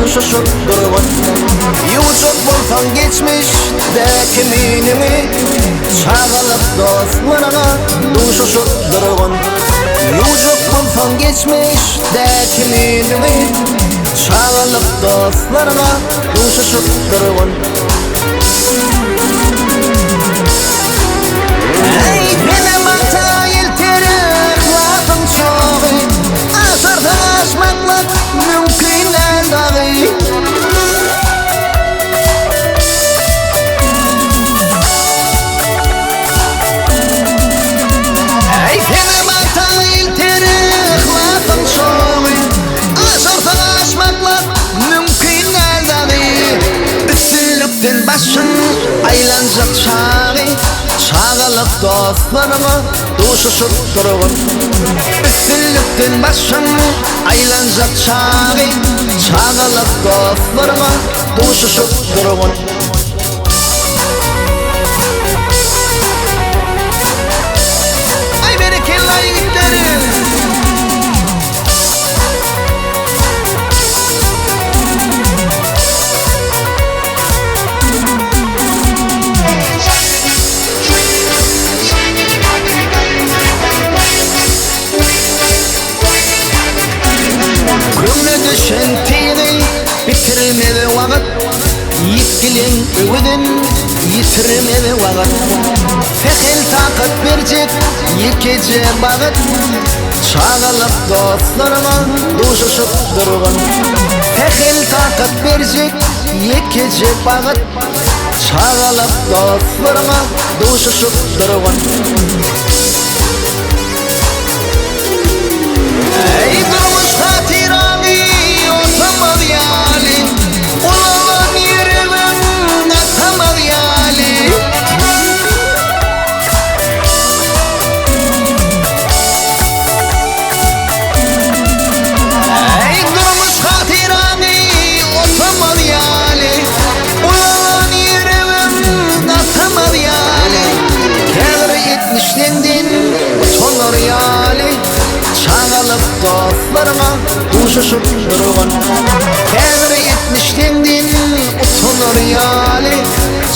duşuşup durgun. Yumuşak bolsan geçmişdeki minimi, çağılıp dostlarına duşuşup durgun. Yumuşak bolsan geçmişdeki minimi, çağılıp dostlarına duşuşup durgun. Başın aylanacak çağı, çağılıp dostlarına duşuşup durgun. Üstünlükten başın aylanacak çağı, çağılıp dostlarına duşuşup durgun. Ay bereketli ay gitlerim. Düşentini bitirmedi vakit, yitkilen ögüdün yitirmedi vakit. Fehil takat bercek yekece bağıt, çağılıp dostlarına duşuşup durgun. Fehil takat bercek yekece bağıt, çağılıp dostlarına duşuşup durgun. Ey durmuş hatirani otamaz yali, ulan yerimden atamaz yali. Ey durmuş hatirani otamaz yali, ulan yerimden atamaz yali. Kâdr etmişlendin utanır yali, çağılıp dostlarına duşuşup durgun. Kâdr etmişlendin utanır yali,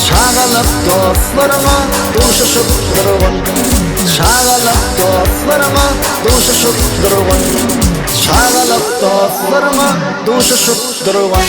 çağılıp dostlarına duşuşup durgun. Çağılıp dostlarına duşuşup durgun. Çağılıp dostlarına duşuşup durgun.